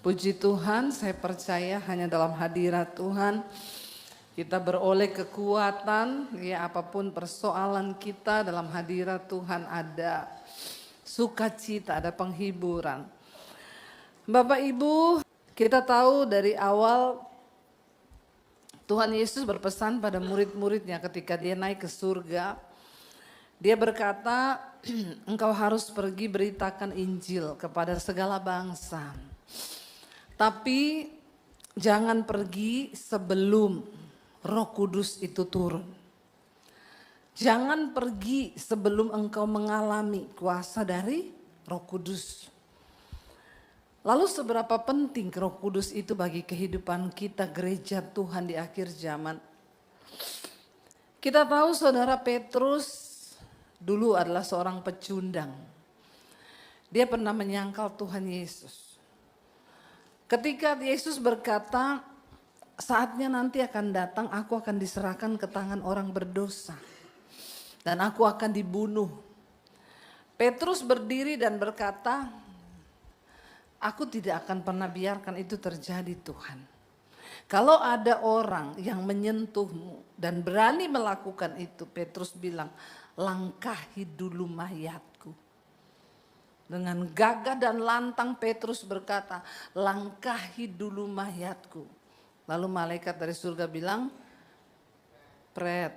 Puji Tuhan, saya percaya hanya dalam hadirat Tuhan kita beroleh kekuatan, ya apapun persoalan kita dalam hadirat Tuhan ada sukacita, ada penghiburan. Bapak Ibu, kita tahu dari awal Tuhan Yesus berpesan pada murid-muridnya ketika dia naik ke surga. Dia berkata, engkau harus pergi beritakan Injil kepada segala bangsa. Tapi jangan pergi sebelum Roh Kudus itu turun. Jangan pergi sebelum engkau mengalami kuasa dari Roh Kudus. Lalu seberapa penting Roh Kudus itu bagi kehidupan kita gereja Tuhan di akhir zaman? Kita tahu saudara Petrus dulu adalah seorang pecundang. Dia pernah menyangkal Tuhan Yesus. Ketika Yesus berkata, saatnya nanti akan datang, aku akan diserahkan ke tangan orang berdosa. Dan aku akan dibunuh. Petrus berdiri dan berkata, aku tidak akan pernah biarkan itu terjadi Tuhan. Kalau ada orang yang menyentuhmu dan berani melakukan itu, Petrus bilang, langkahi dulu mayatku. Dengan gagah dan lantang Petrus berkata, langkahi dulu mayatku. Lalu malaikat dari surga bilang, pret.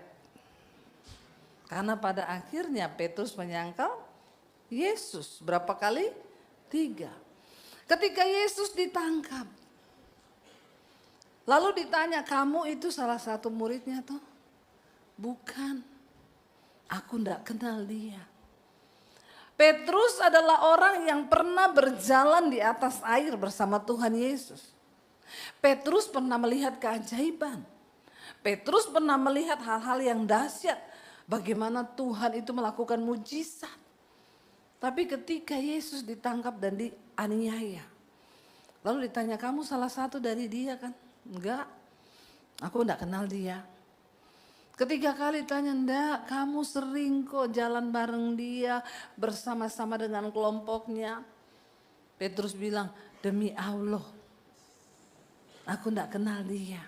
Karena pada akhirnya Petrus menyangkal Yesus. Berapa kali? 3. Ketika Yesus ditangkap. Lalu ditanya, kamu itu salah satu muridnya toh? Bukan. Aku enggak kenal dia. Petrus adalah orang yang pernah berjalan di atas air bersama Tuhan Yesus. Petrus pernah melihat keajaiban. Petrus pernah melihat hal-hal yang dahsyat. Bagaimana Tuhan itu melakukan mujizat. Tapi ketika Yesus ditangkap dan dianiaya. Lalu ditanya, kamu salah satu dari dia kan? Enggak, aku enggak kenal dia. Ketiga kali tanya, enggak, kamu sering kok jalan bareng dia bersama-sama dengan kelompoknya. Petrus bilang, demi Allah, aku enggak kenal dia.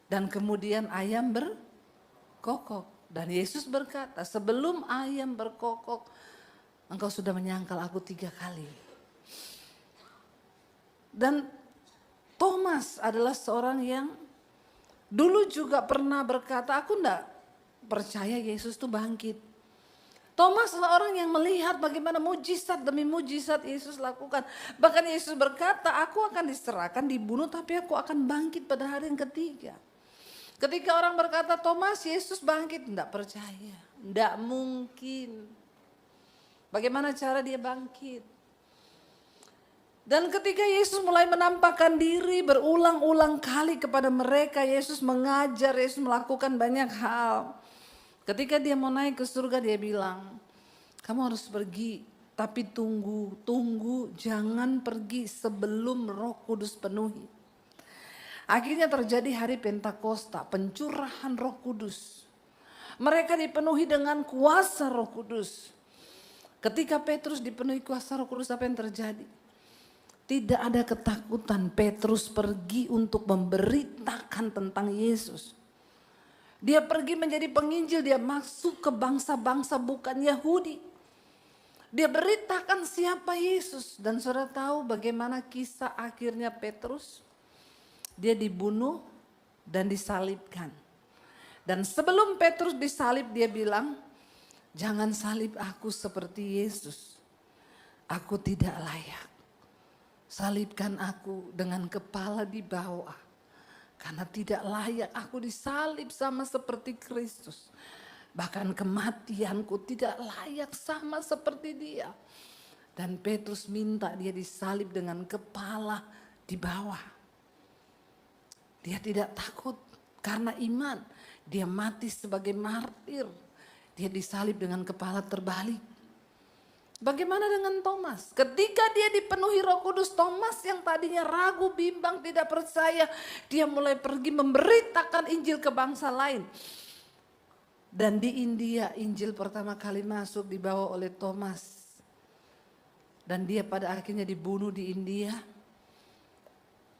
Dan kemudian ayam berkokok. Dan Yesus berkata, sebelum ayam berkokok, engkau sudah menyangkal aku 3 kali. Dan Thomas adalah seorang yang dulu juga pernah berkata, aku enggak percaya Yesus itu bangkit. Thomas adalah orang yang melihat bagaimana mujizat demi mujizat Yesus lakukan. Bahkan Yesus berkata, aku akan diserahkan, dibunuh, tapi aku akan bangkit pada hari yang ketiga. Ketika orang berkata, Thomas, Yesus bangkit, enggak percaya. Enggak mungkin. Bagaimana cara dia bangkit? Dan ketika Yesus mulai menampakkan diri berulang-ulang kali kepada mereka, Yesus mengajar, Yesus melakukan banyak hal. Ketika dia mau naik ke surga dia bilang, kamu harus pergi tapi tunggu, jangan pergi sebelum Roh Kudus penuhi. Akhirnya terjadi hari Pentakosta, pencurahan Roh Kudus. Mereka dipenuhi dengan kuasa Roh Kudus. Ketika Petrus dipenuhi kuasa Roh Kudus, apa yang terjadi? Tidak ada ketakutan, Petrus pergi untuk memberitakan tentang Yesus. Dia pergi menjadi penginjil, dia masuk ke bangsa-bangsa bukan Yahudi. Dia beritakan siapa Yesus. Dan saudara tahu bagaimana kisah akhirnya Petrus? Dia dibunuh dan disalibkan. Dan sebelum Petrus disalib dia bilang, jangan salib aku seperti Yesus. Aku tidak layak. Salibkan aku dengan kepala di bawah. Karena tidak layak aku disalib sama seperti Kristus. Bahkan kematianku tidak layak sama seperti dia. Dan Petrus minta dia disalib dengan kepala di bawah. Dia tidak takut karena iman. Dia mati sebagai martir. Dia disalib dengan kepala terbalik. Bagaimana dengan Thomas? Ketika dia dipenuhi Roh Kudus, Thomas yang tadinya ragu, bimbang, tidak percaya, dia mulai pergi memberitakan Injil ke bangsa lain. Dan di India Injil pertama kali masuk dibawa oleh Thomas. Dan dia pada akhirnya dibunuh di India.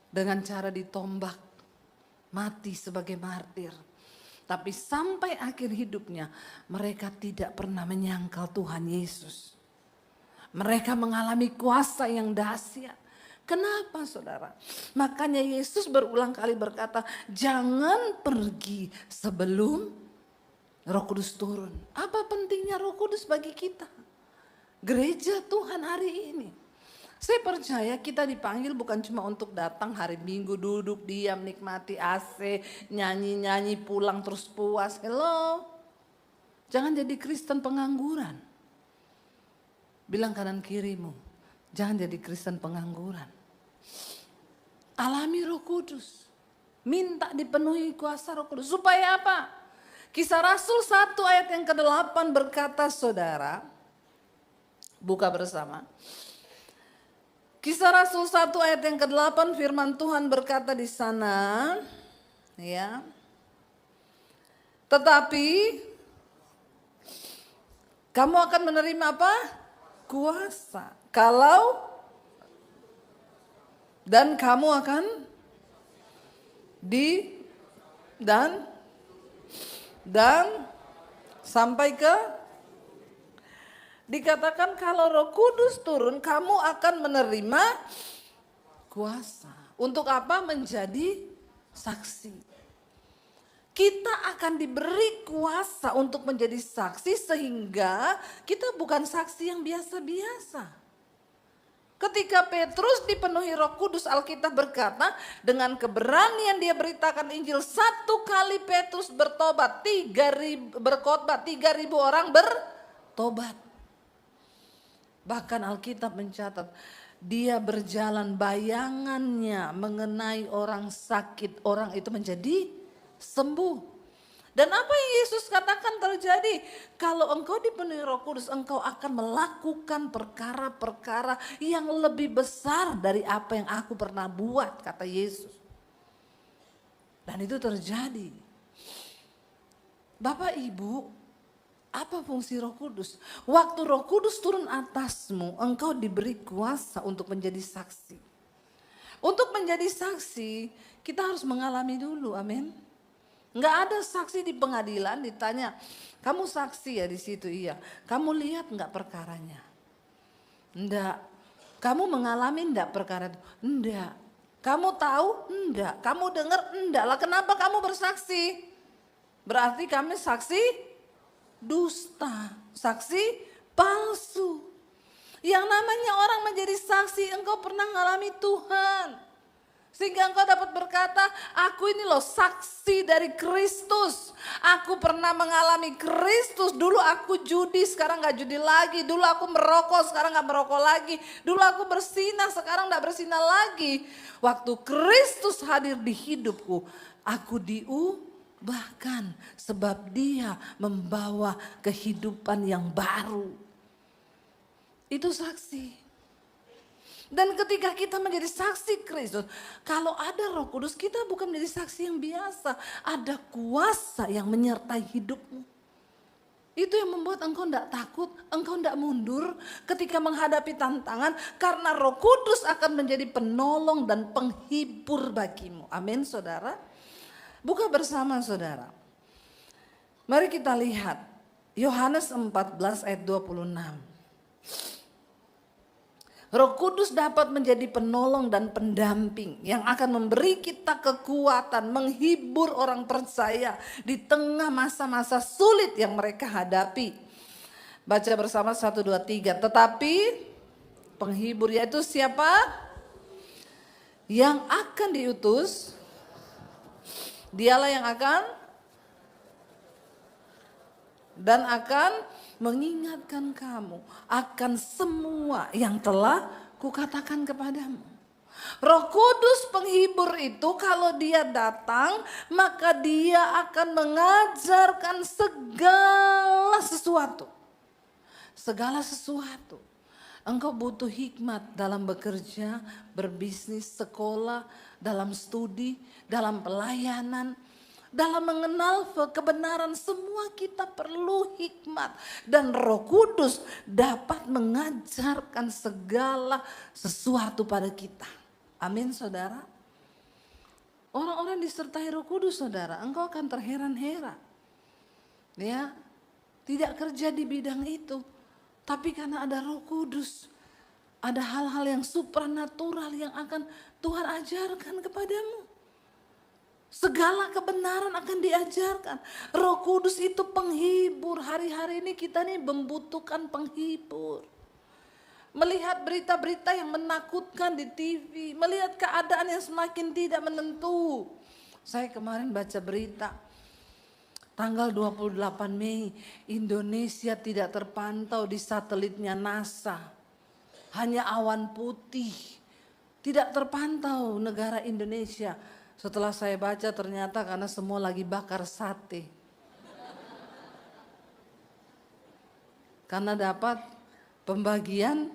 dengan cara ditombak, mati sebagai martir. Tapi sampai akhir hidupnya mereka tidak pernah menyangkal Tuhan Yesus. Mereka mengalami kuasa yang dahsyat. Kenapa saudara? Makanya Yesus berulang kali berkata, jangan pergi sebelum Roh Kudus turun. Apa pentingnya Roh Kudus bagi kita? Gereja Tuhan hari ini. Saya percaya kita dipanggil bukan cuma untuk datang hari Minggu, duduk, diam, nikmati AC, nyanyi-nyanyi, pulang terus puas. Hello. Jangan jadi Kristen pengangguran. Bilang kanan kirimu, jangan jadi Kristen pengangguran. Alami Roh Kudus. Minta dipenuhi kuasa Roh Kudus. Supaya apa? Kisah Rasul 1 ayat yang ke-8 berkata, saudara, buka bersama. Kisah Rasul 1 ayat yang ke-8 firman Tuhan berkata di sana, ya. Tetapi kamu akan menerima apa? Kuasa. Dan kamu akan dan sampai ke dikatakan kalau Roh Kudus turun kamu akan menerima kuasa. Untuk apa? Menjadi saksi. Kita akan diberi kuasa untuk menjadi saksi sehingga kita bukan saksi yang biasa-biasa. Ketika Petrus dipenuhi Roh Kudus, Alkitab berkata dengan keberanian dia beritakan Injil, 1 kali Petrus bertobat, 3.000 berkhotbah, 3.000 orang bertobat. Bahkan Alkitab mencatat dia berjalan bayangannya mengenai orang sakit, orang itu menjadi sembuh. Dan apa yang Yesus katakan terjadi? Kalau engkau dipenuhi Roh Kudus, engkau akan melakukan perkara-perkara yang lebih besar dari apa yang aku pernah buat, kata Yesus. Dan itu terjadi. Bapak Ibu, apa fungsi Roh Kudus? Waktu Roh Kudus turun atasmu, engkau diberi kuasa untuk menjadi saksi. Untuk menjadi saksi, kita harus mengalami dulu, amin. Nggak ada saksi di pengadilan ditanya, kamu saksi ya di situ? Iya. Kamu lihat nggak perkaranya? Enggak. Kamu mengalami enggak perkara itu? Enggak. Kamu tahu? Enggak. Kamu dengar? Enggak. Lah kenapa kamu bersaksi? Berarti kami saksi dusta, saksi palsu. Yang namanya orang menjadi saksi, engkau pernah mengalami Tuhan. Sehingga engkau dapat berkata, aku ini loh saksi dari Kristus. Aku pernah mengalami Kristus. Dulu aku judi, sekarang gak judi lagi. Dulu aku merokok, sekarang gak merokok lagi. Dulu aku bersinah, sekarang gak bersinah lagi. Waktu Kristus hadir di hidupku, aku diubahkan. Sebab dia membawa kehidupan yang baru. Itu saksi. Dan ketika kita menjadi saksi Kristus, kalau ada Roh Kudus, kita bukan menjadi saksi yang biasa. Ada kuasa yang menyertai hidupmu. Itu yang membuat engkau tidak takut, engkau tidak mundur ketika menghadapi tantangan. Karena Roh Kudus akan menjadi penolong dan penghibur bagimu. Amin saudara. Buka bersama saudara. Mari kita lihat Yohanes 14 ayat 26. Roh Kudus dapat menjadi penolong dan pendamping yang akan memberi kita kekuatan, menghibur orang percaya di tengah masa-masa sulit yang mereka hadapi. Baca bersama 1, 2, 3. Tetapi penghibur yaitu siapa? Yang akan diutus, dialah yang akan mengingatkan kamu akan semua yang telah kukatakan kepadamu. Roh Kudus penghibur itu kalau dia datang maka dia akan mengajarkan segala sesuatu. Segala sesuatu. Engkau butuh hikmat dalam bekerja, berbisnis, sekolah, dalam studi, dalam pelayanan. Dalam mengenal kebenaran semua kita perlu hikmat. Dan Roh Kudus dapat mengajarkan segala sesuatu pada kita. Amin saudara. Orang-orang disertai Roh Kudus, saudara, engkau akan terheran-heran. Ya, tidak kerja di bidang itu, tapi karena ada Roh Kudus, ada hal-hal yang supranatural yang akan Tuhan ajarkan kepadamu. Segala kebenaran akan diajarkan. Roh Kudus itu penghibur. Hari-hari ini kita nih membutuhkan penghibur. Melihat berita-berita yang menakutkan di TV, melihat keadaan yang semakin tidak menentu. Saya kemarin baca berita, tanggal 28 Mei, Indonesia tidak terpantau di satelitnya NASA. Hanya awan putih, tidak terpantau negara Indonesia. Setelah saya baca ternyata karena semua lagi bakar sate. Karena dapat pembagian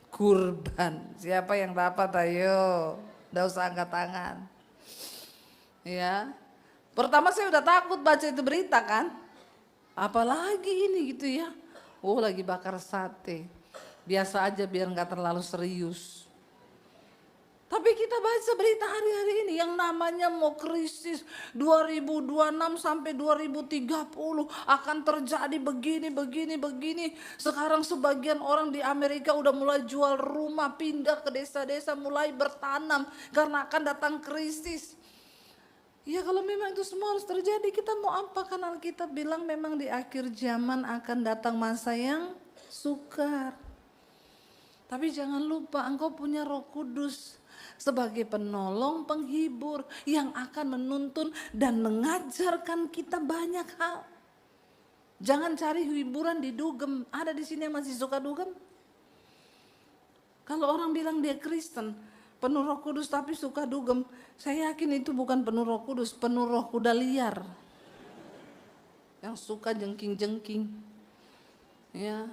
kurban. Siapa yang dapat, ayo, nggak usah angkat tangan. Ya, pertama saya udah takut baca itu berita kan. Apalagi ini gitu ya. Oh, lagi bakar sate. Biasa aja biar nggak terlalu serius. Tapi kita baca berita hari-hari ini yang namanya mau krisis 2026 sampai 2030 akan terjadi begini. Sekarang sebagian orang di Amerika udah mulai jual rumah, pindah ke desa-desa, mulai bertanam karena akan datang krisis. Ya kalau memang itu semua harus terjadi, kita mau apa? Kan Alkitab bilang memang di akhir zaman akan datang masa yang sukar. Tapi jangan lupa engkau punya Roh Kudus sebagai penolong, penghibur yang akan menuntun dan mengajarkan kita banyak hal. Jangan cari hiburan di dugem. Ada di sini yang masih suka dugem? Kalau orang bilang dia Kristen, penuh Roh Kudus tapi suka dugem, saya yakin itu bukan penuh Roh Kudus, penuh roh kuda liar. Yang suka jengking-jengking. Ya.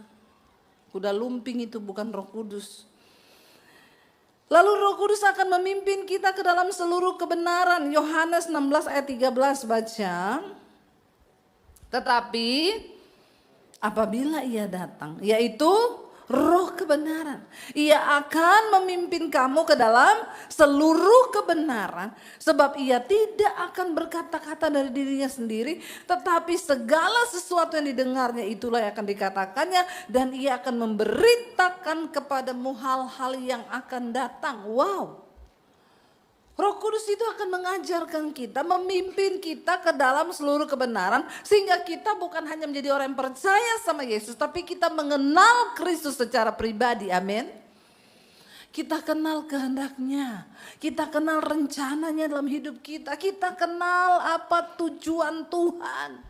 Kuda lumping itu bukan Roh Kudus. Lalu Roh Kudus akan memimpin kita ke dalam seluruh kebenaran. Yohanes 16 ayat 13 baca. Tetapi apabila ia datang, yaitu Roh kebenaran, ia akan memimpin kamu ke dalam seluruh kebenaran. Sebab ia tidak akan berkata-kata dari dirinya sendiri, tetapi segala sesuatu yang didengarnya itulah yang akan dikatakannya. Dan ia akan memberitakan kepadamu hal-hal yang akan datang. Wow. Roh Kudus itu akan mengajarkan kita, memimpin kita ke dalam seluruh kebenaran. Sehingga kita bukan hanya menjadi orang yang percaya sama Yesus, tapi kita mengenal Kristus secara pribadi, amin. Kita kenal kehendaknya, kita kenal rencananya dalam hidup kita. Kita kenal apa tujuan Tuhan.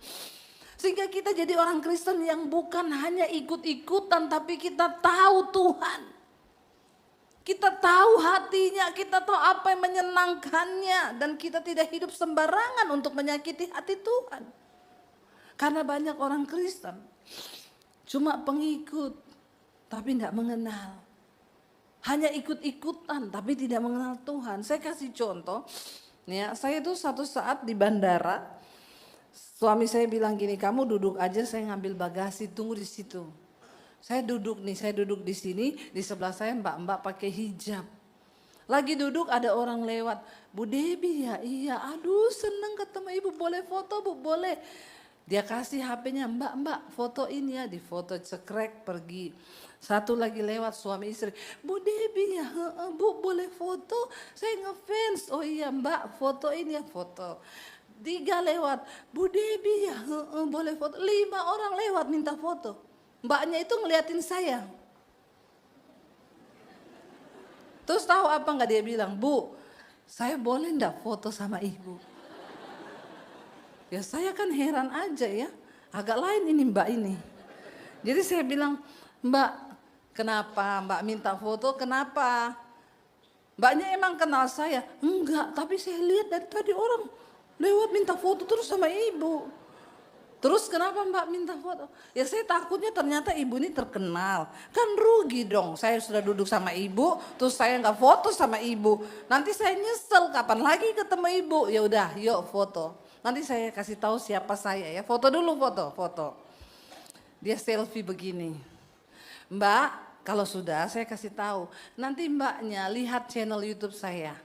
Sehingga kita jadi orang Kristen yang bukan hanya ikut-ikutan, tapi kita tahu Tuhan. Kita tahu hatinya, kita tahu apa yang menyenangkannya. Dan kita tidak hidup sembarangan untuk menyakiti hati Tuhan. Karena banyak orang Kristen cuma pengikut tapi tidak mengenal. Hanya ikut-ikutan tapi tidak mengenal Tuhan. Saya kasih contoh, ya, saya itu satu saat di bandara, suami saya bilang gini, kamu duduk aja, saya ngambil bagasi, tunggu di situ. Saya duduk di sini, di sebelah saya mbak-mbak pakai hijab. Lagi duduk ada orang lewat, Bu Debbie ya, iya, aduh seneng ketemu ibu, boleh foto Bu, boleh. Dia kasih HP-nya, mbak fotoin ya, di foto cekrek pergi. Satu lagi lewat suami istri, Bu Debbie ya, Bu boleh foto, saya ngefans. Oh iya mbak fotoin ya, foto. 3 lewat, Bu Debbie ya, boleh foto. 5 orang lewat minta foto. Mbaknya itu ngeliatin saya. Terus tahu apa nggak dia bilang, Bu, saya boleh ndak foto sama ibu? Ya saya kan heran aja ya, agak lain ini mbak ini. Jadi saya bilang, Mbak, kenapa mbak minta foto, kenapa? Mbaknya emang kenal saya? Enggak, tapi saya lihat dari tadi orang lewat minta foto terus sama ibu. Terus kenapa mbak minta foto? Ya saya takutnya ternyata ibu ini terkenal. Kan rugi dong, saya sudah duduk sama ibu, terus saya nggak foto sama ibu. Nanti saya nyesel kapan lagi ketemu ibu. Ya udah, yuk foto. Nanti saya kasih tahu siapa saya ya. Foto dulu, foto. Dia selfie begini. Mbak, kalau sudah saya kasih tahu. Nanti mbaknya lihat channel YouTube saya.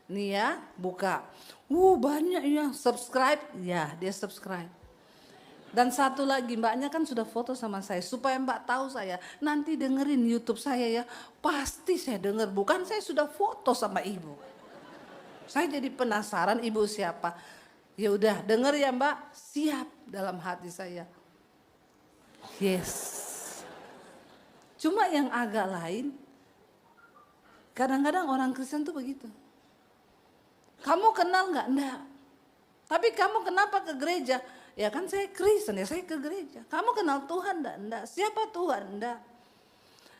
Nih ya, buka. Banyak ya, subscribe. Ya, dia subscribe. Dan satu lagi, mbaknya kan sudah foto sama saya. Supaya mbak tahu saya, nanti dengerin YouTube saya ya. Pasti saya denger, bukan saya sudah foto sama ibu. Saya jadi penasaran ibu siapa. Ya udah, denger ya mbak, siap dalam hati saya. Yes. Cuma yang agak lain, kadang-kadang orang Kristen tuh begitu. Kamu kenal nggak? Enggak. Tapi kamu kenapa ke gereja? Ya kan saya Kristen, ya saya ke gereja. Kamu kenal Tuhan enggak? Enggak. Siapa Tuhan? Enggak.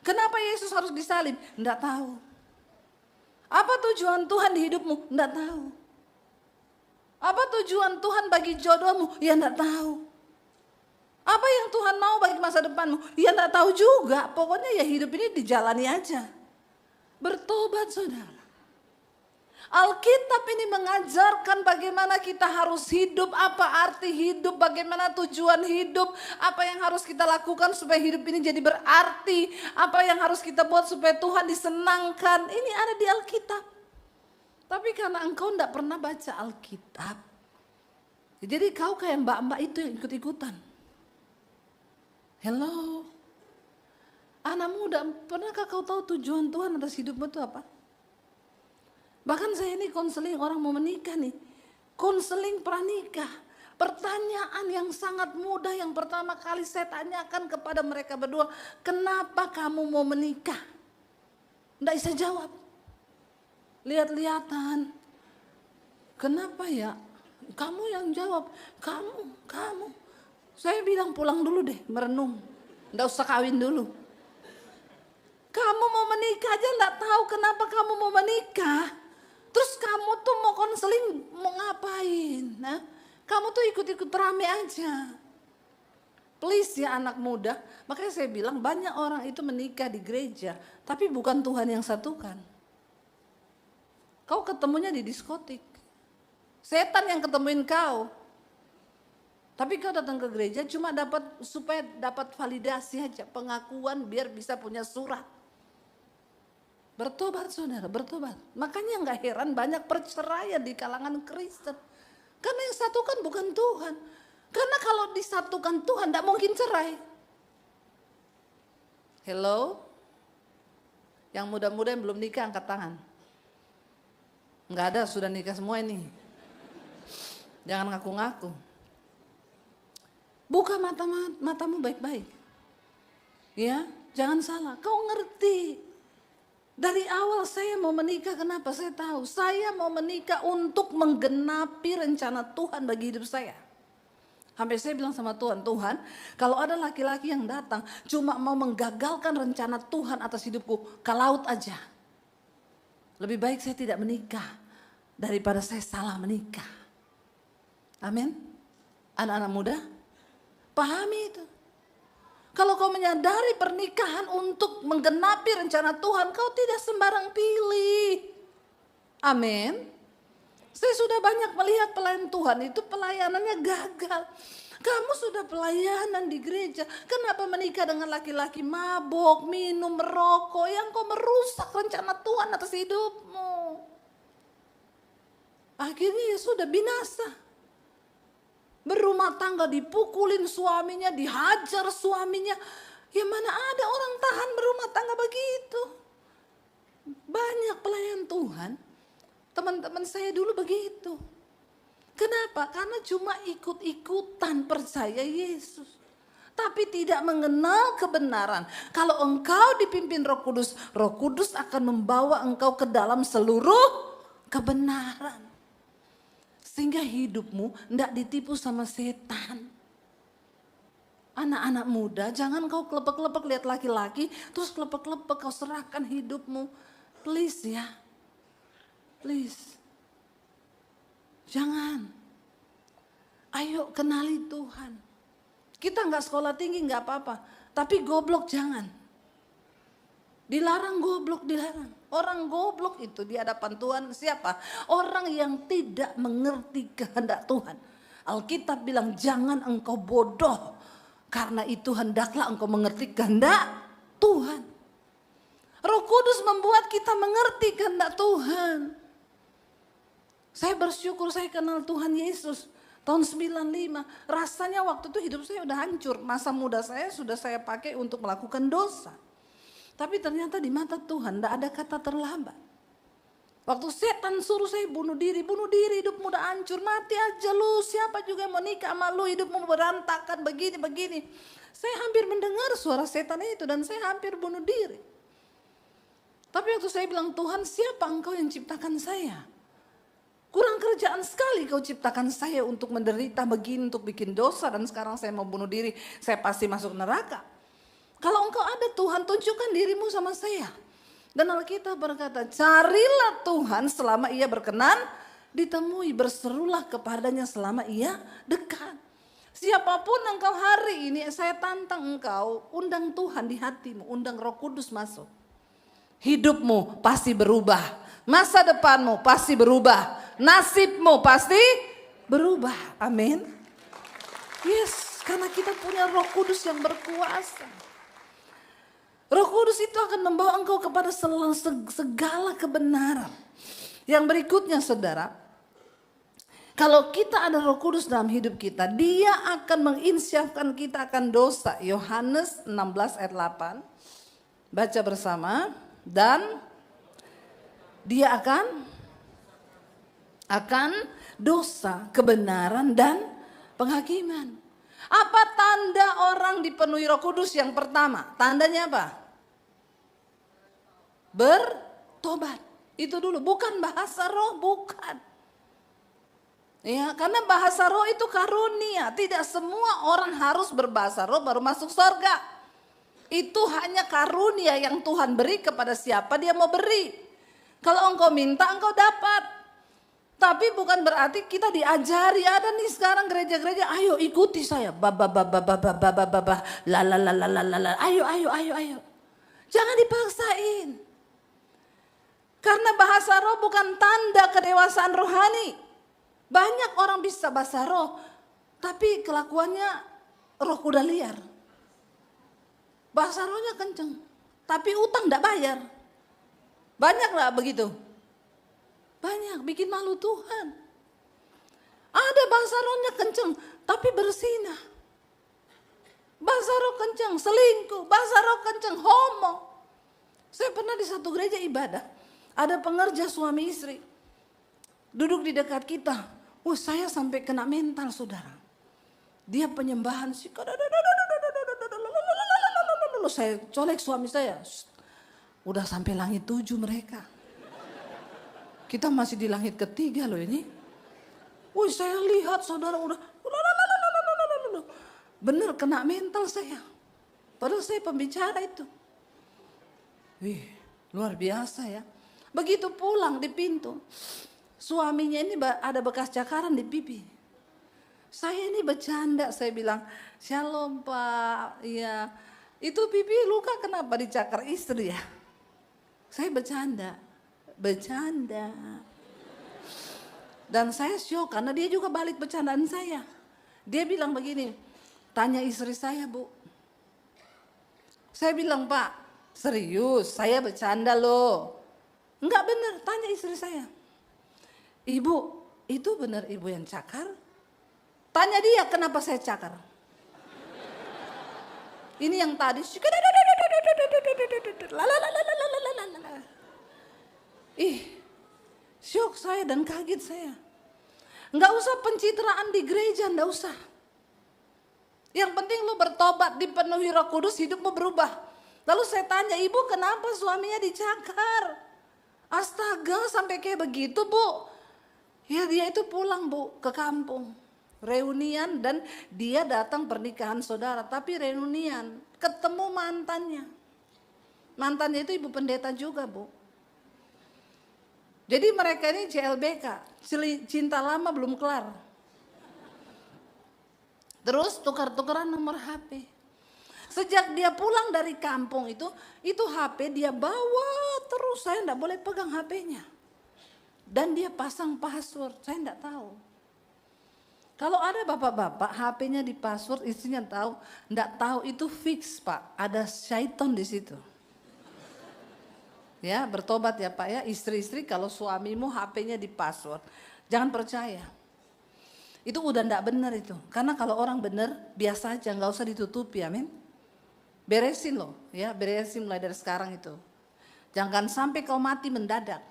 Kenapa Yesus harus disalib? Enggak tahu. Apa tujuan Tuhan di hidupmu? Enggak tahu. Apa tujuan Tuhan bagi jodohmu? Ya enggak tahu. Apa yang Tuhan mau bagi masa depanmu? Ya enggak tahu juga. Pokoknya ya hidup ini dijalani aja. Bertobat saudara. Alkitab ini mengajarkan bagaimana kita harus hidup, apa arti hidup, bagaimana tujuan hidup, apa yang harus kita lakukan supaya hidup ini jadi berarti, apa yang harus kita buat supaya Tuhan disenangkan. Ini ada di Alkitab. Tapi karena engkau tidak pernah baca Alkitab, jadi kau kayak mbak-mbak itu yang ikut-ikutan. Hello, anak muda, pernahkah kau tahu tujuan Tuhan atas hidupmu itu apa? Bahkan saya ini konseling orang mau menikah nih. Konseling pranikah. Pertanyaan yang sangat mudah yang pertama kali saya tanyakan kepada mereka berdua. Kenapa kamu mau menikah? Nggak bisa jawab. Lihat-lihatan. Kenapa ya? Kamu yang jawab. Kamu. Saya bilang pulang dulu deh merenung. Nggak usah kawin dulu. Kamu mau menikah aja nggak tahu kenapa kamu mau menikah. Terus kamu tuh mau konseling mau ngapain? Nah, kamu tuh ikut-ikut rame aja. Please ya anak muda. Makanya saya bilang banyak orang itu menikah di gereja. Tapi bukan Tuhan yang satukan. Kau ketemunya di diskotik. Setan yang ketemuin kau. Tapi kau datang ke gereja cuma supaya dapat validasi aja. Pengakuan biar bisa punya surat. Bertobat saudara, bertobat. Makanya nggak heran banyak perceraian di kalangan Kristen. Karena yang satukan bukan Tuhan. Karena kalau disatukan Tuhan tidak mungkin cerai. Hello? Yang muda-muda yang belum nikah angkat tangan. Nggak ada, sudah nikah semua ini. Jangan ngaku-ngaku. Buka matamu baik-baik. Ya, jangan salah. Kau ngerti. Dari awal saya mau menikah, kenapa? Saya tahu saya mau menikah untuk menggenapi rencana Tuhan bagi hidup saya. Sampai saya bilang sama Tuhan, Tuhan kalau ada laki-laki yang datang cuma mau menggagalkan rencana Tuhan atas hidupku, ke laut aja. Lebih baik saya tidak menikah daripada saya salah menikah. Amin. Anak-anak muda, pahami itu. Kalau kau menyadari pernikahan untuk menggenapi rencana Tuhan, kau tidak sembarang pilih. Amin. Saya sudah banyak melihat pelayan Tuhan itu pelayanannya gagal. Kamu sudah pelayanan di gereja, kenapa menikah dengan laki-laki mabok, minum, merokok yang kau merusak rencana Tuhan atas hidupmu. Akhirnya ya sudah binasa. Berumah tangga dipukulin suaminya, dihajar suaminya. Ya mana ada orang tahan berumah tangga begitu. Banyak pelayan Tuhan, teman-teman saya dulu begitu. Kenapa? Karena cuma ikut-ikutan percaya Yesus. Tapi tidak mengenal kebenaran. Kalau engkau dipimpin Roh Kudus akan membawa engkau ke dalam seluruh kebenaran. Sehingga hidupmu tidak ditipu sama setan. Anak-anak muda, jangan kau kelepek-kelepek lihat laki-laki, terus kelepek-kelepek kau serahkan hidupmu. Please ya, please. Jangan. Ayo kenali Tuhan. Kita nggak sekolah tinggi nggak apa-apa, tapi goblok jangan. Dilarang goblok, dilarang. Orang goblok itu di hadapan Tuhan siapa? Orang yang tidak mengerti kehendak Tuhan. Alkitab bilang jangan engkau bodoh. Karena itu hendaklah engkau mengerti kehendak Tuhan. Roh Kudus membuat kita mengerti kehendak Tuhan. Saya bersyukur saya kenal Tuhan Yesus tahun 95. Rasanya waktu itu hidup saya udah hancur. Masa muda saya sudah saya pakai untuk melakukan dosa. Tapi ternyata di mata Tuhan tidak ada kata terlambat. Waktu setan suruh saya bunuh diri, hidupmu udah hancur, mati aja lu, siapa juga yang mau nikah sama lu, hidupmu berantakan begini. Saya hampir mendengar suara setan itu dan saya hampir bunuh diri. Tapi waktu saya bilang, Tuhan siapa engkau yang ciptakan saya? Kurang kerjaan sekali kau ciptakan saya untuk menderita begini, untuk bikin dosa dan sekarang saya mau bunuh diri, saya pasti masuk neraka. Kalau engkau ada Tuhan, tunjukkan dirimu sama saya. Dan Alkitab berkata, carilah Tuhan selama ia berkenan ditemui, berserulah kepadanya selama ia dekat. Siapapun engkau hari ini, saya tantang engkau, undang Tuhan di hatimu, undang Roh Kudus masuk. Hidupmu pasti berubah, masa depanmu pasti berubah, nasibmu pasti berubah. Amin. Yes, karena kita punya Roh Kudus yang berkuasa. Roh Kudus itu akan membawa engkau kepada segala kebenaran. Yang berikutnya saudara, kalau kita ada Roh Kudus dalam hidup kita, dia akan menginsyafkan kita akan dosa. Yohanes 16 ayat 8, baca bersama. Dan dia akan dosa, kebenaran dan penghakiman. Apa tanda orang dipenuhi Roh Kudus yang pertama? Tandanya apa? Bertobat. Itu dulu, bukan bahasa roh, bukan. Ya, karena bahasa roh itu karunia. Tidak semua orang harus berbahasa roh baru masuk surga. Itu hanya karunia yang Tuhan beri kepada siapa dia mau beri. Kalau engkau minta, engkau dapat. Tapi bukan berarti kita diajari. Ada nih sekarang gereja-gereja, ayo ikuti saya. Ayo. Jangan dipaksain. Karena bahasa roh bukan tanda kedewasaan rohani. Banyak orang bisa bahasa roh, tapi kelakuannya roh kuda liar. Bahasa rohnya kenceng, tapi utang tidak bayar. Banyak gak begitu? Banyak, bikin malu Tuhan. Ada bahasa rohnya kenceng, tapi bersinah. Bahasa roh kenceng, selingkuh. Bahasa roh kenceng, homo. Saya pernah di satu gereja ibadah, ada pengerja suami istri. Duduk di dekat kita. Saya sampai kena mental saudara. Dia penyembahan sih. Saya colek suami saya, udah sampai langit 7 mereka. Kita masih di langit ketiga loh ini. Saya lihat saudara udah bener kena mental saya. Padahal saya pembicara itu. Luar biasa ya. Begitu pulang di pintu, suaminya ini ada bekas cakaran di pipi. Saya ini bercanda, saya bilang, "Shalom Pak." Iya. Itu pipi luka kenapa dicakar istri ya? Saya bercanda. Dan saya syok karena dia juga balik bercandaan saya. Dia bilang begini, tanya istri saya Bu. Saya bilang, Pak serius saya bercanda loh. Enggak benar, tanya istri saya. Ibu, itu benar ibu yang cakar? Tanya dia kenapa saya cakar. Ini yang tadi. Syok saya dan kaget saya. Enggak usah pencitraan di gereja, enggak usah. Yang penting lu bertobat, dipenuhi Roh Kudus, hidupmu berubah. Lalu saya tanya, ibu kenapa suaminya dicakar? Astaga, sampai kayak begitu Bu. Ya dia itu pulang Bu ke kampung. Reunian dan dia datang pernikahan saudara, tapi reunian ketemu mantannya. Mantannya itu ibu pendeta juga Bu. Jadi mereka ini CLBK, cinta lama belum kelar. Terus tukar-tukaran nomor HP. Sejak dia pulang dari kampung itu HP dia bawa terus, saya enggak boleh pegang HP-nya. Dan dia pasang password, saya enggak tahu. Kalau ada bapak-bapak HP-nya di password, istrinya tahu, enggak tahu itu fix Pak, ada syaitan di situ. Ya bertobat ya Pak ya, istri-istri kalau suamimu HP-nya di password, Jangan percaya. Itu udah enggak benar itu. Karena kalau orang benar, biasa aja, nggak usah ditutupi, amin. Beresin loh, ya, beresin mulai dari sekarang itu. Jangan sampai kau mati mendadak.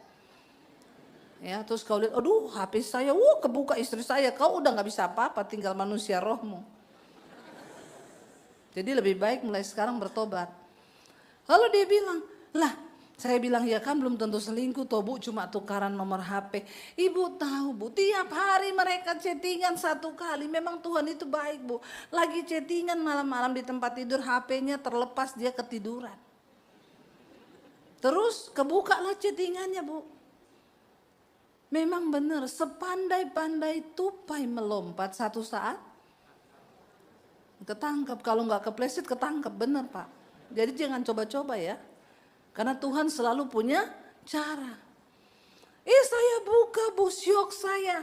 Ya, terus kau lihat, aduh HP saya, kebuka istri saya, kau udah nggak bisa apa-apa, tinggal manusia rohmu. Jadi lebih baik mulai sekarang bertobat. Lalu dia bilang, lah saya bilang ya kan belum tentu selingkuh toh Bu, cuma tukaran nomor HP. Ibu tahu Bu, tiap hari mereka chattingan 1 kali. Memang Tuhan itu baik Bu. Lagi chattingan malam-malam di tempat tidur, HP-nya terlepas, dia ketiduran. Terus kebukalah chattingannya Bu. Memang benar, sepandai-pandai tupai melompat, satu saat ketangkap. Kalau nggak kepleset ketangkap, benar Pak. Jadi jangan coba-coba ya. Karena Tuhan selalu punya cara. Saya buka Bu, syok saya.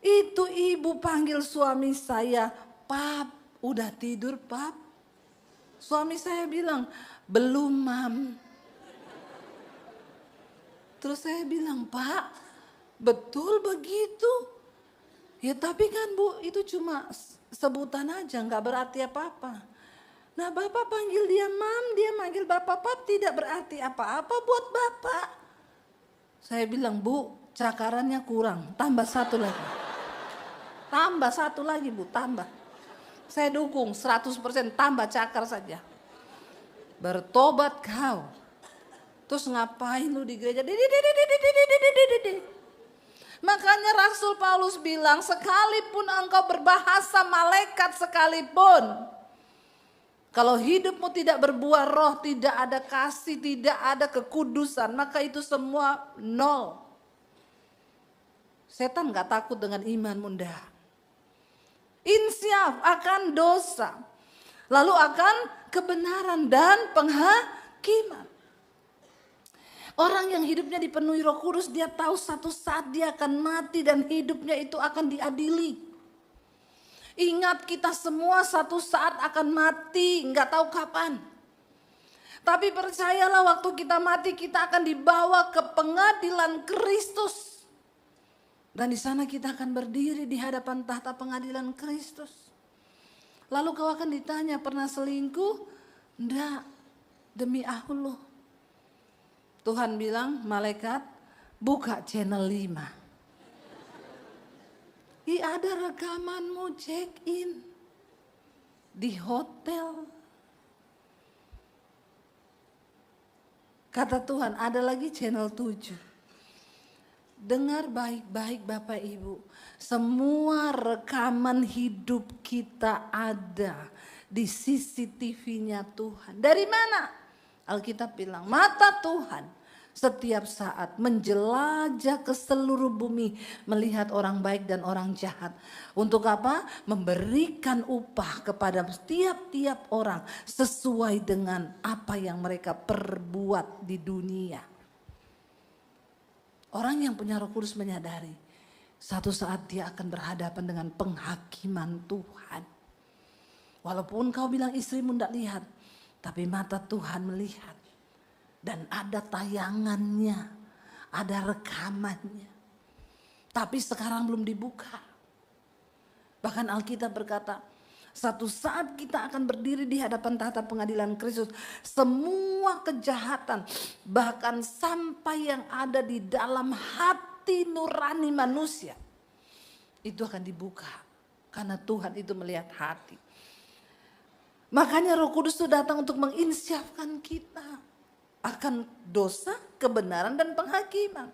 Itu ibu panggil suami saya, Pap, udah tidur Pap? Suami saya bilang, belum Mam. Terus saya bilang, Pak, betul begitu? Ya tapi kan Bu, itu cuma sebutan aja, nggak berarti apa-apa. Nah Bapak panggil dia Mam, dia manggil Bapak Pap, tidak berarti apa-apa buat Bapak. Saya bilang, Bu, cakarannya kurang, tambah 1 lagi. Tambah 1 lagi Bu, tambah. Saya dukung 100%, tambah cakar saja. Bertobat kau. Terus ngapain lu di gereja? Makanya Rasul Paulus bilang, sekalipun engkau berbahasa malaikat sekalipun, kalau hidupmu tidak berbuah roh, tidak ada kasih, tidak ada kekudusan, maka itu semua nol. Setan gak takut dengan imanmu, ndak. Insyaf akan dosa, lalu akan kebenaran dan penghakiman. Orang yang hidupnya dipenuhi Roh Kudus, dia tahu satu saat dia akan mati dan hidupnya itu akan diadili. Ingat, kita semua satu saat akan mati, nggak tahu kapan. Tapi percayalah, waktu kita mati kita akan dibawa ke pengadilan Kristus. Dan di sana kita akan berdiri di hadapan tahta pengadilan Kristus. Lalu kau akan ditanya, pernah selingkuh? Enggak, demi Allah. Tuhan bilang, malaikat buka channel 5. Ada rekamanmu check in di hotel. Kata Tuhan, ada lagi channel 7. Dengar baik-baik Bapak Ibu, semua rekaman hidup kita ada di CCTV-nya Tuhan. Dari mana? Alkitab bilang, mata Tuhan setiap saat menjelajah ke seluruh bumi, melihat orang baik dan orang jahat. Untuk apa? Memberikan upah kepada tiap-tiap orang sesuai dengan apa yang mereka perbuat di dunia. Orang yang punya Roh Kudus menyadari, satu saat dia akan berhadapan dengan penghakiman Tuhan. Walaupun kau bilang istrimu tidak lihat, tapi mata Tuhan melihat. Dan ada tayangannya, ada rekamannya. Tapi sekarang belum dibuka. Bahkan Alkitab berkata, satu saat kita akan berdiri di hadapan tahta pengadilan Kristus. Semua kejahatan, bahkan sampai yang ada di dalam hati nurani manusia, itu akan dibuka. Karena Tuhan itu melihat hati. Makanya Roh Kudus itu datang untuk menginsyafkan kita akan dosa, kebenaran dan penghakiman.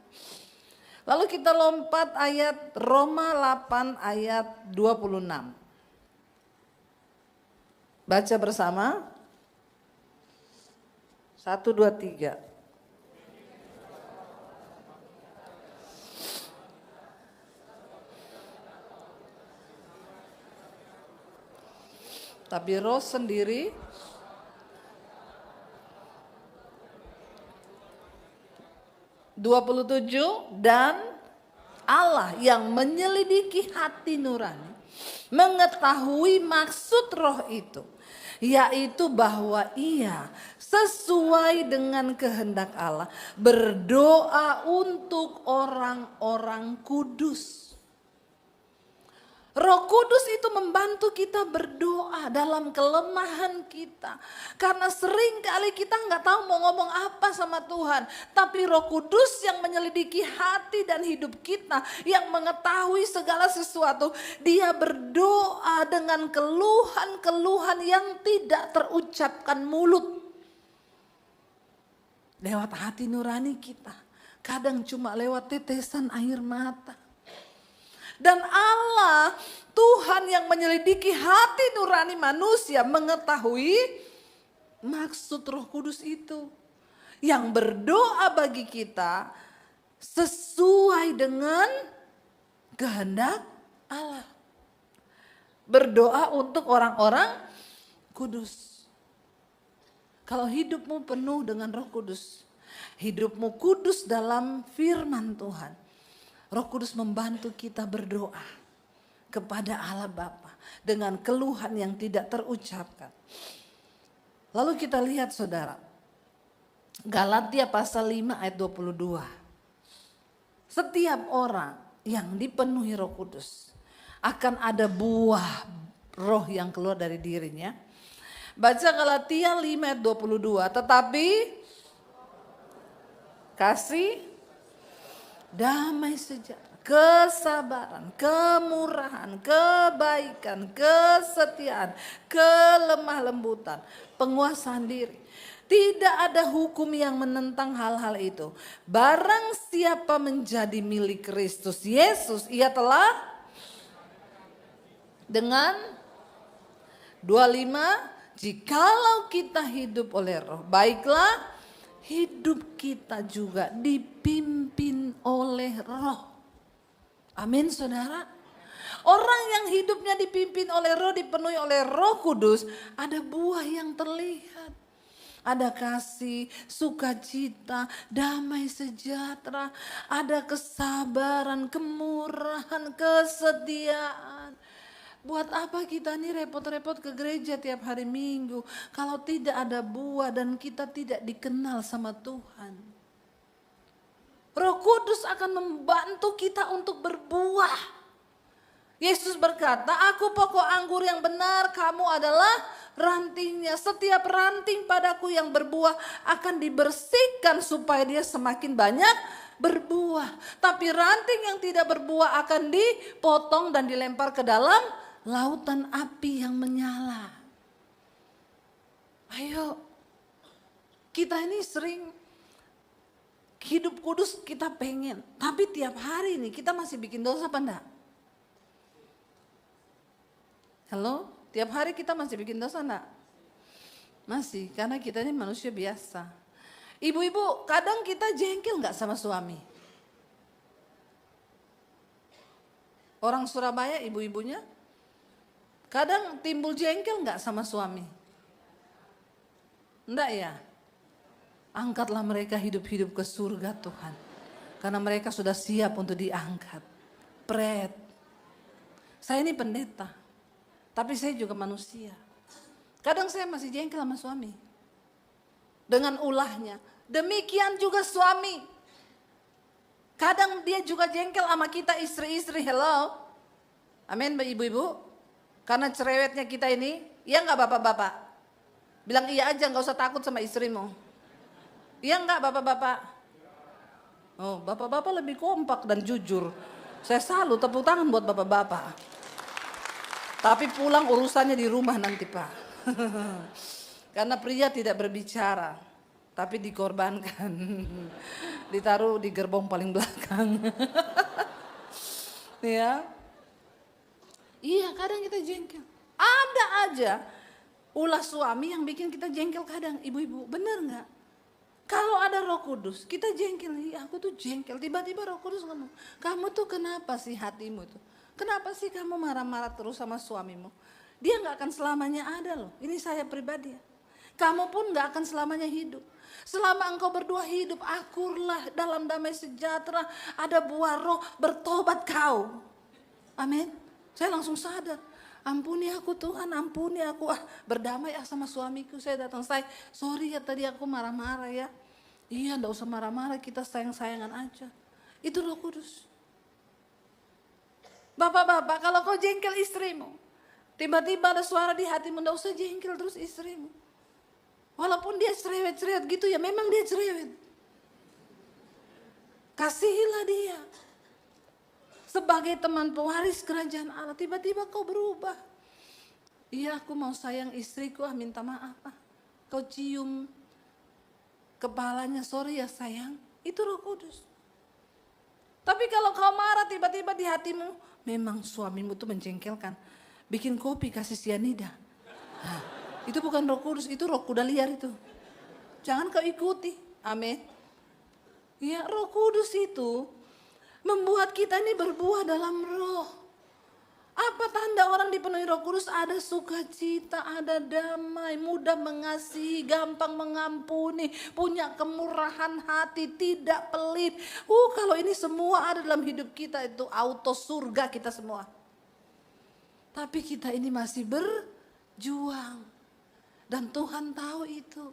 Lalu kita lompat ayat Roma 8 ayat 26. Baca bersama. 1, 2, 3. Tapi roh sendiri 27, dan Allah yang menyelidiki hati nurani mengetahui maksud roh itu, yaitu bahwa ia sesuai dengan kehendak Allah berdoa untuk orang-orang kudus. Roh Kudus itu membantu kita berdoa dalam kelemahan kita. Karena sering kali kita nggak tahu mau ngomong apa sama Tuhan. Tapi Roh Kudus yang menyelidiki hati dan hidup kita, yang mengetahui segala sesuatu, dia berdoa dengan keluhan-keluhan yang tidak terucapkan mulut. Lewat hati nurani kita. Kadang cuma lewat tetesan air mata. Dan Allah, Tuhan yang menyelidiki hati nurani manusia, mengetahui maksud Roh Kudus itu. Yang berdoa bagi kita sesuai dengan kehendak Allah. Berdoa untuk orang-orang kudus. Kalau hidupmu penuh dengan Roh Kudus, hidupmu kudus dalam firman Tuhan, Roh Kudus membantu kita berdoa kepada Allah Bapa dengan keluhan yang tidak terucapkan. Lalu kita lihat saudara, Galatia pasal 5 ayat 22. Setiap orang yang dipenuhi Roh Kudus akan ada buah roh yang keluar dari dirinya. Baca Galatia 5 ayat 22. Tetapi kasih, damai sejahtera, kesabaran, kemurahan, kebaikan, kesetiaan, kelemah lembutan, penguasaan diri. Tidak ada hukum yang menentang hal-hal itu. Barang siapa menjadi milik Kristus Yesus, ia telah dengan 25, jikalau kita hidup oleh Roh, baiklah hidup kita juga dipimpin oleh Roh. Amin saudara. Orang yang hidupnya dipimpin oleh Roh, dipenuhi oleh Roh Kudus, ada buah yang terlihat. Ada kasih, sukacita, damai sejahtera, ada kesabaran, kemurahan, kesetiaan. Buat apa kita nih repot-repot ke gereja tiap hari Minggu kalau tidak ada buah dan kita tidak dikenal sama Tuhan. Roh Kudus akan membantu kita untuk berbuah. Yesus berkata, aku pokok anggur yang benar, kamu adalah rantingnya. Setiap ranting padaku yang berbuah akan dibersihkan supaya dia semakin banyak berbuah. Tapi ranting yang tidak berbuah akan dipotong dan dilempar ke dalam lautan api yang menyala. Ayo, kita ini sering hidup kudus kita pengen. Tapi tiap hari nih kita masih bikin dosa apa enggak? Halo, tiap hari kita masih bikin dosa enggak? Masih, karena kita ini manusia biasa. Ibu-ibu, kadang kita jengkel enggak sama suami? Orang Surabaya ibu-ibunya, kadang timbul jengkel enggak sama suami? Enggak ya? Angkatlah mereka hidup-hidup ke surga Tuhan. Karena mereka sudah siap untuk diangkat. Pret. Saya ini pendeta. Tapi saya juga manusia. Kadang saya masih jengkel sama suami. Dengan ulahnya. Demikian juga suami. Kadang dia juga jengkel sama kita istri-istri. Hello. Amin ibu-ibu. Karena cerewetnya kita ini. Iya enggak bapak-bapak? Bilang iya aja, enggak usah takut sama istrimu. Iya enggak bapak-bapak? Oh, bapak-bapak lebih kompak dan jujur. Saya salut, tepuk tangan buat bapak-bapak. Tapi pulang urusannya di rumah nanti Pak. Karena pria tidak berbicara, tapi dikorbankan. Ditaruh di gerbong paling belakang. Ya. Iya, kadang kita jengkel. Ada aja ulah suami yang bikin kita jengkel kadang, ibu-ibu. Bener enggak? Kalau ada Roh Kudus, kita jengkel. Iya, aku tuh jengkel. Tiba-tiba Roh Kudus ngomong, kamu tuh kenapa sih hatimu tuh? Kenapa sih kamu marah-marah terus sama suamimu? Dia gak akan selamanya ada loh. Ini saya pribadi ya. Kamu pun gak akan selamanya hidup. Selama engkau berdua hidup, akurlah dalam damai sejahtera. Ada buah roh, bertobat kau. Amin. Saya langsung sadar. Ampuni aku Tuhan, ampuni aku. Berdamai sama suamiku. Saya datang, sorry ya tadi aku marah-marah ya. Iya gak usah marah-marah, kita sayang-sayangan aja. Itu Roh Kudus. Bapak-bapak, kalau kau jengkel istrimu, tiba-tiba ada suara di hatimu, nggak usah jengkel terus istrimu. Walaupun dia cerewet-cerewet gitu ya, memang dia cerewet. Kasihilah dia. Sebagai teman pewaris kerajaan Allah, tiba-tiba kau berubah. Iya, aku mau sayang istriku, minta maaf. Kau cium kepalanya, sorry ya sayang, itu Roh Kudus. Tapi kalau kau marah tiba-tiba di hatimu, memang suamimu tuh menjengkelkan. Bikin kopi kasih sianida. Nah, itu bukan Roh Kudus, itu roh kuda liar itu. Jangan kau ikuti. Amin. Ya, Roh Kudus itu membuat kita ini berbuah dalam roh. Apa tanda orang dipenuhi Roh Kudus? Ada sukacita, ada damai, mudah mengasihi, gampang mengampuni, punya kemurahan hati, tidak pelit. Kalau ini semua ada dalam hidup kita, itu auto surga kita semua. Tapi kita ini masih berjuang. Dan Tuhan tahu itu.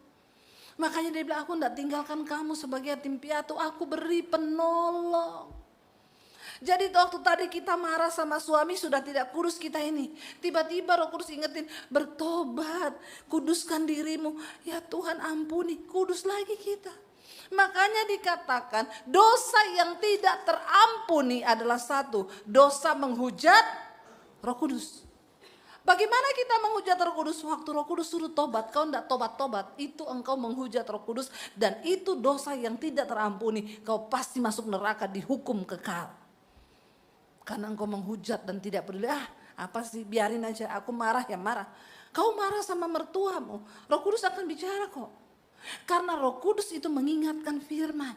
Makanya dia bilang, aku tidak tinggalkan kamu sebagai yatim piatu, aku beri penolong. Jadi waktu tadi kita marah sama suami, sudah tidak kudus kita ini. Tiba-tiba Roh Kudus ingetin, bertobat, kuduskan dirimu. Ya Tuhan ampuni, kudus lagi kita. Makanya dikatakan dosa yang tidak terampuni adalah satu, dosa menghujat Roh Kudus. Bagaimana kita menghujat Roh Kudus? Waktu Roh Kudus suruh tobat, kau tidak tobat-tobat, itu engkau menghujat Roh Kudus. Dan itu dosa yang tidak terampuni, kau pasti masuk neraka, dihukum kekal. Karena engkau menghujat dan tidak peduli, apa sih, biarin aja, aku marah ya marah. Kau marah sama mertuamu, Roh Kudus akan bicara kok. Karena Roh Kudus itu mengingatkan firman.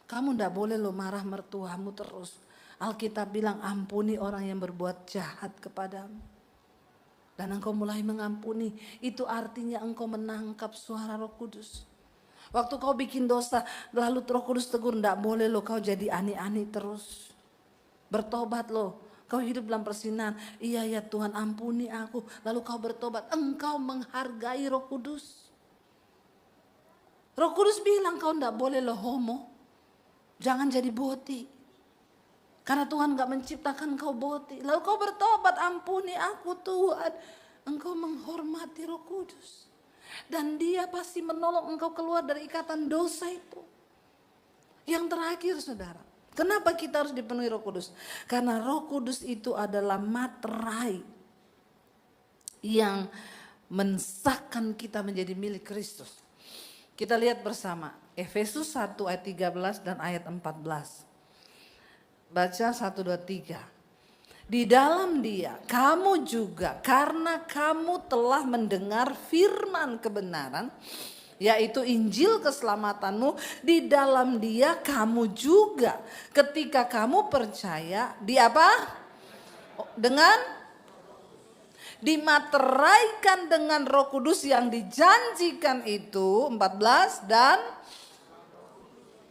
Kamu tidak boleh lo marah mertuamu terus. Alkitab bilang ampuni orang yang berbuat jahat kepadamu. Dan engkau mulai mengampuni, itu artinya engkau menangkap suara Roh Kudus. Waktu kau bikin dosa, lalu Roh Kudus tegur, tidak boleh lo kau jadi ani-ani terus. Bertobat loh, kau hidup dalam persinan. Iya ya Tuhan ampuni aku. Lalu kau bertobat, engkau menghargai Roh Kudus. Roh Kudus bilang kau tidak boleh lo homo. Jangan jadi boti. Karena Tuhan gak menciptakan kau boti. Lalu kau bertobat, ampuni aku Tuhan. Engkau menghormati Roh Kudus. Dan dia pasti menolong engkau keluar dari ikatan dosa itu. Yang terakhir saudara. Kenapa kita harus dipenuhi Roh Kudus? Karena Roh Kudus itu adalah materai yang mensahkan kita menjadi milik Kristus. Kita lihat bersama Efesus 1 ayat 13 dan ayat 14. Baca 1, 2, 3. Di dalam dia kamu juga, karena kamu telah mendengar firman kebenaran, yaitu Injil keselamatanmu, di dalam dia kamu juga ketika kamu percaya di apa? Dimateraikan dengan Roh Kudus yang dijanjikan itu, 14, dan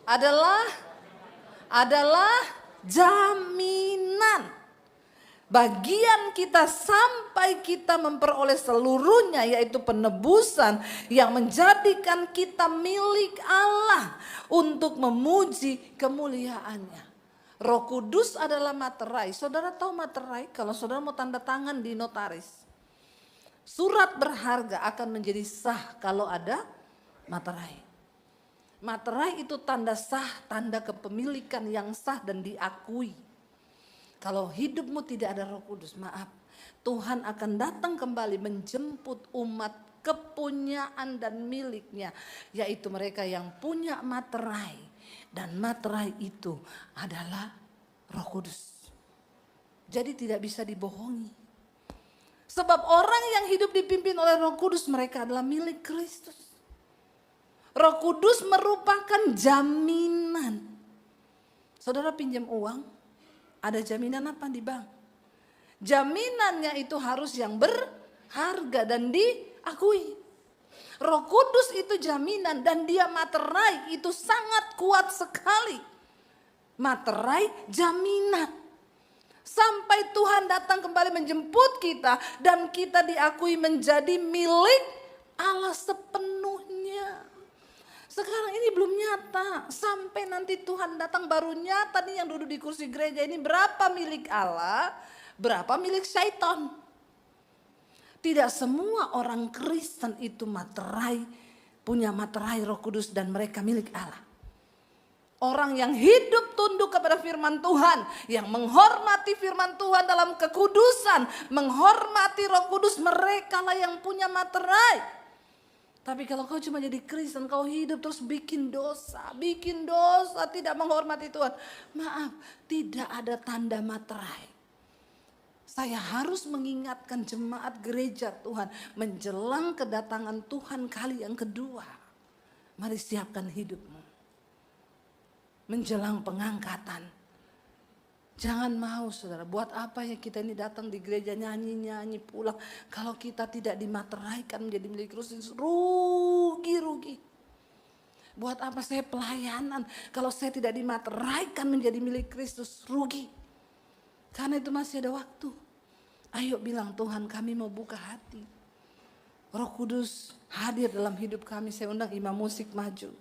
adalah jaminan bagian kita sampai kita memperoleh seluruhnya, yaitu penebusan yang menjadikan kita milik Allah untuk memuji kemuliaannya. Roh Kudus adalah materai. Saudara tahu materai? Kalau saudara mau tanda tangan di notaris, surat berharga akan menjadi sah kalau ada materai. Materai itu tanda sah, tanda kepemilikan yang sah dan diakui. Kalau hidupmu tidak ada Roh Kudus, maaf, Tuhan akan datang kembali menjemput umat kepunyaan dan miliknya, yaitu mereka yang punya materai. Dan materai itu adalah Roh Kudus. Jadi tidak bisa dibohongi. Sebab orang yang hidup dipimpin oleh Roh Kudus, mereka adalah milik Kristus. Roh Kudus merupakan jaminan. Saudara pinjam uang, ada jaminan apa di bank? Jaminannya itu harus yang berharga dan diakui. Roh Kudus itu jaminan dan dia materai, itu sangat kuat sekali. Materai jaminan. Sampai Tuhan datang kembali menjemput kita dan kita diakui menjadi milik Allah sepenuhnya. Sekarang ini belum nyata. Sampai nanti Tuhan datang baru nyata nih yang duduk di kursi gereja ini berapa milik Allah, berapa milik syaitan. Tidak semua orang Kristen itu materai, punya materai Roh Kudus dan mereka milik Allah. Orang yang hidup tunduk kepada firman Tuhan, yang menghormati firman Tuhan dalam kekudusan, menghormati Roh Kudus, mereka lah yang punya materai. Tapi kalau kau cuma jadi Kristen, kau hidup terus bikin dosa, tidak menghormati Tuhan. Maaf, tidak ada tanda materai. Saya harus mengingatkan jemaat gereja Tuhan menjelang kedatangan Tuhan kali yang kedua. Mari siapkan hidupmu. Menjelang pengangkatan. Jangan mau saudara, buat apa ya kita ini datang di gereja nyanyi-nyanyi pulang. Kalau kita tidak dimateraikan menjadi milik Kristus, rugi. Buat apa saya pelayanan kalau saya tidak dimateraikan menjadi milik Kristus, rugi. Karena itu masih ada waktu. Ayo bilang Tuhan kami mau buka hati. Roh Kudus hadir dalam hidup kami. Saya undang imam musik maju.